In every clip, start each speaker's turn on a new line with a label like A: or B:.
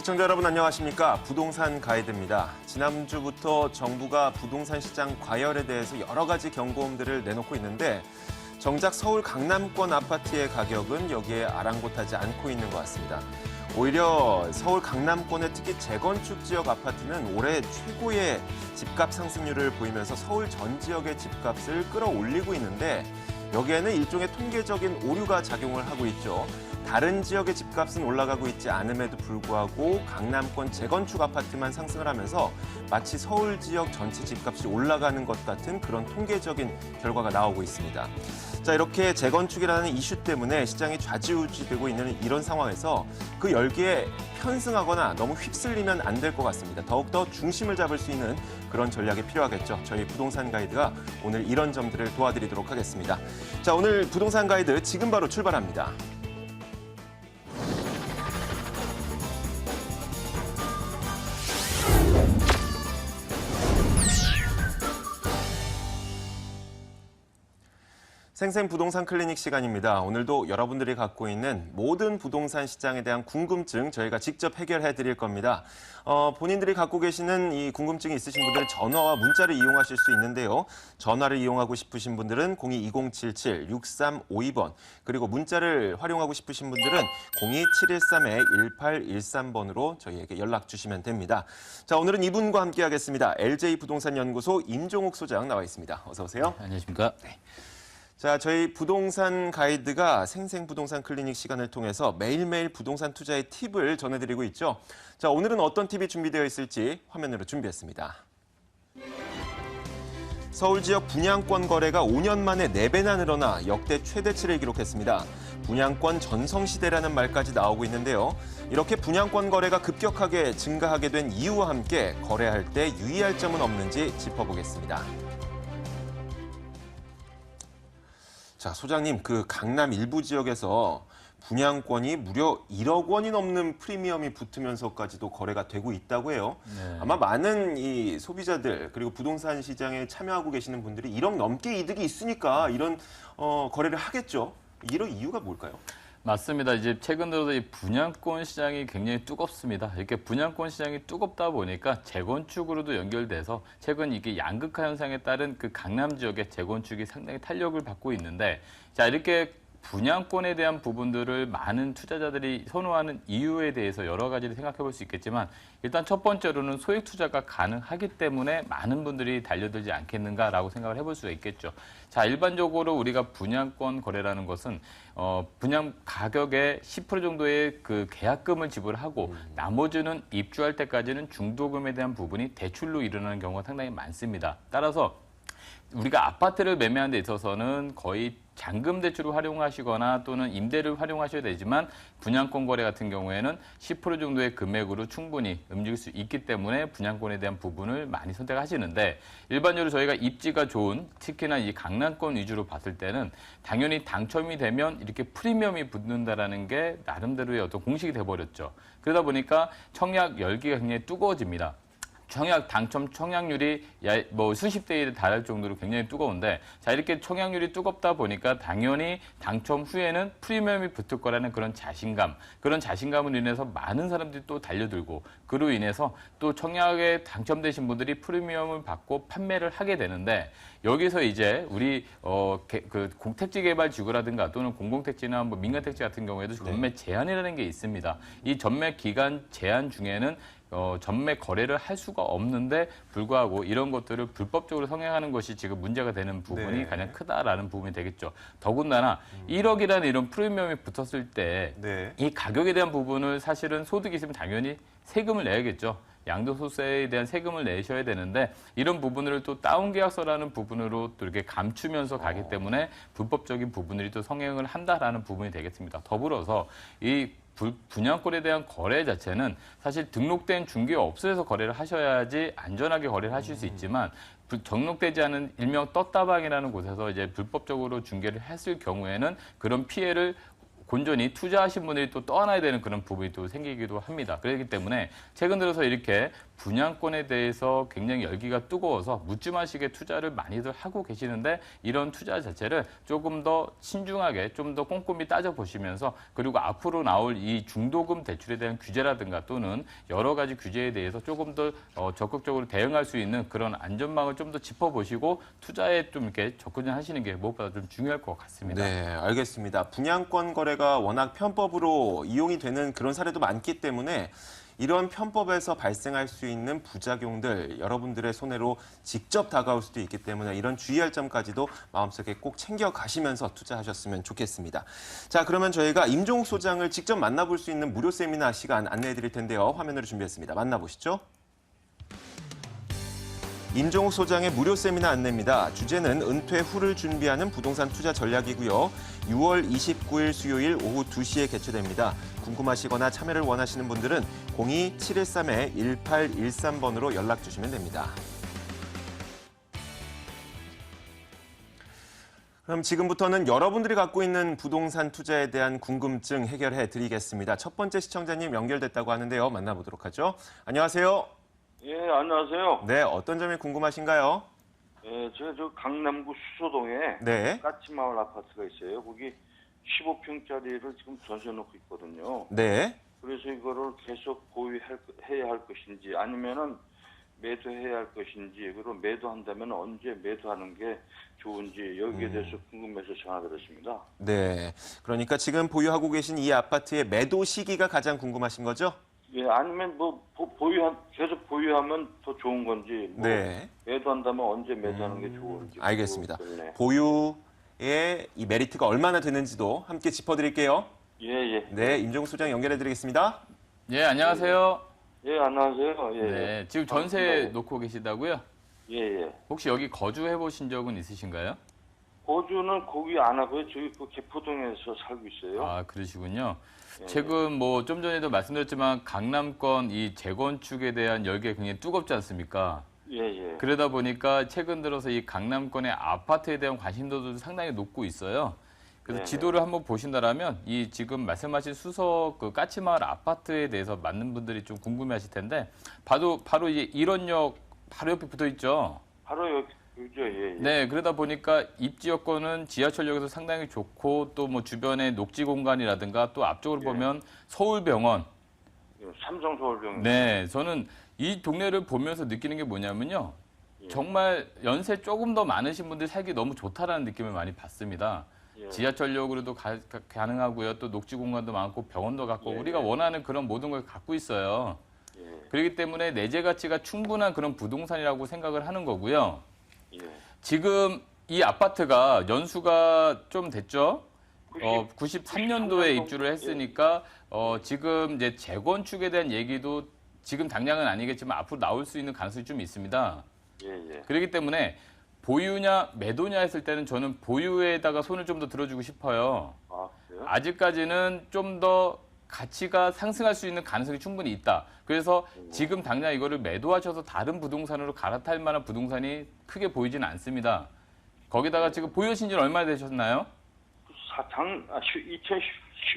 A: 시청자 여러분 안녕하십니까? 부동산 가이드입니다. 지난주부터 정부가 부동산 시장 과열에 대해서 여러 가지 경고음들을 내놓고 있는데 정작 서울 강남권 아파트의 가격은 여기에 아랑곳하지 않고 있는 것 같습니다. 오히려 서울 강남권의 특히 재건축 지역 아파트는 올해 최고의 집값 상승률을 보이면서 서울 전 지역의 집값을 끌어올리고 있는데 여기에는 일종의 통계적인 오류가 작용을 하고 있죠. 다른 지역의 집값은 올라가고 있지 않음에도 불구하고 강남권 재건축 아파트만 상승을 하면서 마치 서울 지역 전체 집값이 올라가는 것 같은 그런 통계적인 결과가 나오고 있습니다. 자, 이렇게 재건축이라는 이슈 때문에 시장이 좌지우지되고 있는 이런 상황에서 그 열기에 편승하거나 너무 휩쓸리면 안 될 것 같습니다. 더욱더 중심을 잡을 수 있는 그런 전략이 필요하겠죠. 저희 부동산 가이드가 오늘 이런 점들을 도와드리도록 하겠습니다. 자, 오늘 부동산 가이드 지금 바로 출발합니다. 생생부동산 클리닉 시간입니다. 오늘도 여러분들이 갖고 있는 모든 부동산 시장에 대한 궁금증 저희가 직접 해결해 드릴 겁니다. 본인들이 갖고 계시는 이 궁금증이 있으신 분들은 전화와 문자를 이용하실 수 있는데요. 전화를 이용하고 싶으신 분들은 02-2077-6352번 그리고 문자를 활용하고 싶으신 분들은 02713-1813번으로 저희에게 연락 주시면 됩니다. 자, 오늘은 이분과 함께 하겠습니다. LJ부동산연구소 임종욱 소장 나와 있습니다. 어서 오세요.
B: 네, 안녕하십니까.
A: 네. 자, 저희 부동산 가이드가 생생부동산 클리닉 시간을 통해서 매일매일 부동산 투자의 팁을 전해드리고 있죠. 자, 오늘은 어떤 팁이 준비되어 있을지 화면으로 준비했습니다. 서울 지역 분양권 거래가 5년 만에 4배나 늘어나 역대 최대치를 기록했습니다. 분양권 전성시대라는 말까지 나오고 있는데요. 이렇게 분양권 거래가 급격하게 증가하게 된 이유와 함께 거래할 때 유의할 점은 없는지 짚어보겠습니다. 자, 소장님, 그 강남 일부 지역에서 분양권이 무려 1억 원이 넘는 프리미엄이 붙으면서까지도 거래가 되고 있다고 해요.
B: 네.
A: 아마 많은 이 소비자들 그리고 부동산 시장에 참여하고 계시는 분들이 1억 넘게 이득이 있으니까 이런 거래를 하겠죠. 이런 이유가 뭘까요?
B: 맞습니다. 이제 최근 들어서 이 분양권 시장이 굉장히 뜨겁습니다. 이렇게 분양권 시장이 뜨겁다 보니까 재건축으로도 연결돼서 최근 이게 양극화 현상에 따른 그 강남 지역의 재건축이 상당히 탄력을 받고 있는데, 자, 이렇게 분양권에 대한 부분들을 많은 투자자들이 선호하는 이유에 대해서 여러 가지를 생각해 볼 수 있겠지만, 일단 첫 번째로는 소액 투자가 가능하기 때문에 많은 분들이 달려들지 않겠는가라고 생각을 해볼 수가 있겠죠. 자, 일반적으로 우리가 분양권 거래라는 것은 분양 가격의 10% 정도의 그 계약금을 지불하고 나머지는 입주할 때까지는 중도금에 대한 부분이 대출로 일어나는 경우가 상당히 많습니다. 따라서 우리가 아파트를 매매하는 데 있어서는 거의 잔금 대출을 활용하시거나 또는 임대를 활용하셔야 되지만 분양권 거래 같은 경우에는 10% 정도의 금액으로 충분히 움직일 수 있기 때문에 분양권에 대한 부분을 많이 선택하시는데, 일반적으로 저희가 입지가 좋은 특히나 이 강남권 위주로 봤을 때는 당연히 당첨이 되면 이렇게 프리미엄이 붙는다라는 게 나름대로의 어떤 공식이 돼버렸죠. 그러다 보니까 청약 열기가 굉장히 뜨거워집니다. 청약 당첨 청약률이 뭐 수십 대 1에 달할 정도로 굉장히 뜨거운데, 자, 이렇게 청약률이 뜨겁다 보니까 당연히 당첨 후에는 프리미엄이 붙을 거라는 그런 자신감으로 인해서 많은 사람들이 또 달려들고, 그로 인해서 또 청약에 당첨되신 분들이 프리미엄을 받고 판매를 하게 되는데, 여기서 이제 우리 그 택지개발지구라든가 또는 공공택지나 뭐 민간택지 같은 경우에도 전매 제한이라는 게 있습니다. 이 전매 기간 제한 중에는 전매 거래를 할 수가 없는데 불구하고 이런 것들을 불법적으로 성행하는 것이 지금 문제가 되는 부분이 가장 크다라는 부분이 되겠죠. 더군다나 1억이라는 이런 프리미엄이 붙었을 때 이 가격에 대한 부분을 사실은 소득이 있으면 당연히 세금을 내야겠죠. 양도소득세에 대한 세금을 내셔야 되는데 이런 부분을 또 다운계약서라는 부분으로 또 이렇게 감추면서 가기 때문에 불법적인 부분들이 또 성행을 한다라는 부분이 되겠습니다. 더불어서 이 분양권에 대한 거래 자체는 사실 등록된 중개업소에서 거래를 하셔야지 안전하게 거래를 하실 수 있지만, 등록되지 않은 일명 떴다방이라는 곳에서 이제 불법적으로 중개를 했을 경우에는 그런 피해를 곤전히 투자하신 분들이 또 떠나야 되는 그런 부분이 또 생기기도 합니다. 그렇기 때문에 최근 들어서 이렇게 분양권에 대해서 굉장히 열기가 뜨거워서 묻지마시게 투자를 많이들 하고 계시는데 이런 투자 자체를 조금 더 신중하게 좀 더 꼼꼼히 따져보시면서 그리고 앞으로 나올 이 중도금 대출에 대한 규제라든가 또는 여러 가지 규제에 대해서 조금 더 적극적으로 대응할 수 있는 그런 안전망을 좀 더 짚어보시고 투자에 좀 이렇게 접근하시는 게 무엇보다 좀 중요할 것 같습니다.
A: 네, 알겠습니다. 분양권 거래가 워낙 편법으로 이용이 되는 그런 사례도 많기 때문에 이런 편법에서 발생할 수 있는 부작용들 여러분들의 손해로 직접 다가올 수도 있기 때문에 이런 주의할 점까지도 마음속에 꼭 챙겨가시면서 투자하셨으면 좋겠습니다. 자, 그러면 저희가 임종욱 소장을 직접 만나볼 수 있는 무료 세미나 시간 안내해 드릴 텐데요. 화면으로 준비했습니다. 만나보시죠. 임종욱 소장의 무료 세미나 안내입니다. 주제는 은퇴 후를 준비하는 부동산 투자 전략이고요. 6월 29일 수요일 오후 2시에 개최됩니다. 궁금하시거나 참여를 원하시는 분들은 02-713-1813번으로 연락 주시면 됩니다. 그럼 지금부터는 여러분들이 갖고 있는 부동산 투자에 대한 궁금증 해결해 드리겠습니다. 첫 번째 시청자님 연결됐다고 하는데요. 만나보도록 하죠. 안녕하세요.
C: 예, 안녕하세요.
A: 네, 어떤 점이 궁금하신가요?
C: 예, 제가 저 강남구 수소동에
A: 네.
C: 까치마을 아파트가 있어요. 거기 15평짜리를 지금 전세 놓고 있거든요.
A: 네.
C: 그래서 이거를 계속 보유해야 할 것인지 아니면은 매도해야 할 것인지 그리고 매도한다면 언제 매도하는 게 좋은지 여기에 대해서 궁금해서 전화드렸습니다.
A: 네. 그러니까 지금 보유하고 계신 이 아파트의 매도 시기가 가장 궁금하신 거죠?
C: 예, 아니면 뭐 계속 보유하면 더 좋은 건지 뭐
A: 네.
C: 매도한다면 언제 매도하는 게 좋은지
A: 알겠습니다.
C: 그거 때문에.
A: 보유의 이 메리트가 얼마나 되는지도 함께 짚어드릴게요.
C: 예, 예.
A: 네, 임종욱 소장 연결해드리겠습니다.
B: 예, 안녕하세요.
C: 예, 안녕하세요. 예.
B: 네, 지금 전세 놓고 계시다고요?
C: 예, 예.
B: 혹시 여기 거주해 보신 적은 있으신가요?
C: 거주는 거기 안 하고요. 저기 그 개포동에서 살고 있어요.
B: 아, 그러시군요.
C: 예.
B: 최근 뭐 좀 전에도 말씀드렸지만 강남권 이 재건축에 대한 열기가 굉장히 뜨겁지 않습니까?
C: 예, 예.
B: 그러다 보니까 최근 들어서 이 강남권의 아파트에 대한 관심도도 상당히 높고 있어요. 그래서
C: 네네.
B: 지도를 한번 보신다라면 이 지금 말씀하신 수서 그 까치마을 아파트에 대해서 많은 분들이 좀 궁금해하실 텐데 바로 이제 일원역 바로 옆에 붙어 있죠.
C: 바로 여기죠. 예, 예.
B: 네, 그러다 보니까 입지 여건은 지하철역에서 상당히 좋고 또 뭐 주변에 녹지 공간이라든가 또 앞쪽으로
C: 예.
B: 보면 서울병원.
C: 삼성 서울병원.
B: 네, 저는 이 동네를 보면서 느끼는 게 뭐냐면요.
C: 예.
B: 정말 연세 조금 더 많으신 분들 살기 너무 좋다라는 느낌을 많이 받습니다.
C: 예.
B: 지하철역으로도 가능하고요. 또 녹지 공간도 많고 병원도 갖고
C: 예.
B: 우리가 원하는 그런 모든 걸 갖고 있어요.
C: 예.
B: 그렇기 때문에 내재 가치가 충분한 그런 부동산이라고 생각을 하는 거고요.
C: 예.
B: 지금 이 아파트가 연수가 좀 됐죠? 93년도에
C: 93년
B: 입주를 했으니까 지금 이제 재건축에 대한 얘기도 지금 당장은 아니겠지만 앞으로 나올 수 있는 가능성이 좀 있습니다.
C: 예, 예.
B: 그렇기 때문에 보유냐 매도냐 했을 때는 저는 보유에다가 손을 좀 더 들어주고 싶어요.
C: 아, 그래요?
B: 아직까지는 좀 더 가치가 상승할 수 있는 가능성이 충분히 있다. 그래서 지금 당장 이거를 매도하셔서 다른 부동산으로 갈아탈 만한 부동산이 크게 보이지는 않습니다. 거기다가 지금 보유하신 지는 얼마나 되셨나요?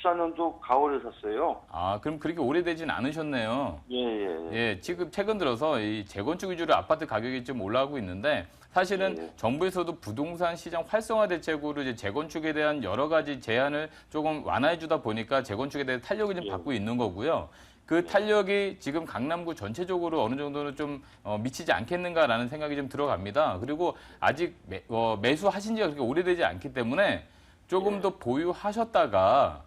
C: 2014년도 가을에 샀어요.
B: 아, 그럼 그렇게 오래되진 않으셨네요.
C: 예, 예.
B: 예, 지금 최근 들어서 이 재건축 위주로 아파트 가격이 좀 올라가고 있는데 사실은
C: 예.
B: 정부에서도 부동산 시장 활성화 대책으로 이제 재건축에 대한 여러 가지 제한을 조금 완화해 주다 보니까 재건축에 대해 탄력을 좀
C: 예.
B: 받고 있는 거고요. 그 탄력이 지금 강남구 전체적으로 어느 정도는 좀 미치지 않겠는가라는 생각이 좀 들어갑니다. 그리고 아직 매수하신 지가 그렇게 오래되지 않기 때문에 조금 더 보유하셨다가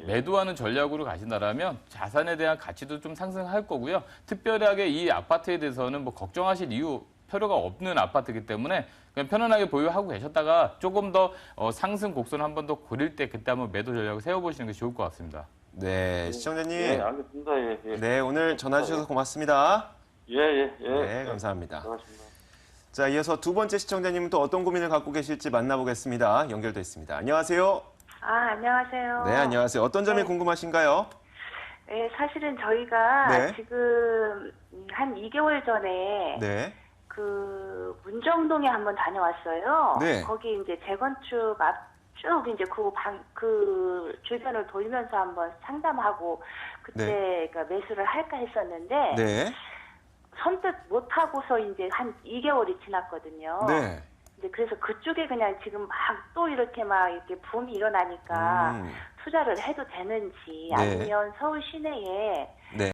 B: 매도하는 전략으로 가신다라면 자산에 대한 가치도 좀 상승할 거고요. 특별하게 이 아파트에 대해서는 뭐 걱정하실 이유 필요가 없는 아파트이기 때문에 그냥 편안하게 보유하고 계셨다가 조금 더 상승 곡선 한 번 더 고릴 때 그때 한번 매도 전략을 세워보시는 게 좋을 것 같습니다.
A: 네, 시청자님.
C: 예, 알겠습니다. 예, 예.
A: 네, 오늘 전화 주셔서 고맙습니다.
C: 예, 예, 예.
A: 네, 감사합니다.
C: 고맙습니다.
A: 자, 이어서 두 번째 시청자님은 또 어떤 고민을 갖고 계실지 만나보겠습니다. 연결돼 있습니다. 안녕하세요.
D: 안녕하세요.
A: 네, 안녕하세요. 어떤 점이
D: 네.
A: 궁금하신가요?
D: 네, 사실은 저희가
A: 네.
D: 지금 한 2개월 전에
A: 네.
D: 그 문정동에 한번 다녀왔어요.
A: 네.
D: 거기 이제 재건축 앞 쭉 이제 그 주변을 돌면서 한번 상담하고 그때 그러니까 매수를 할까 했었는데
A: 네.
D: 선뜻 못 하고서 이제 한 2개월이 지났거든요.
A: 네.
D: 이제 그래서 그쪽에 그냥 지금 막 또 이렇게 막 이렇게 붐이 일어나니까 투자를 해도 되는지
A: 네.
D: 아니면 서울 시내에
A: 네.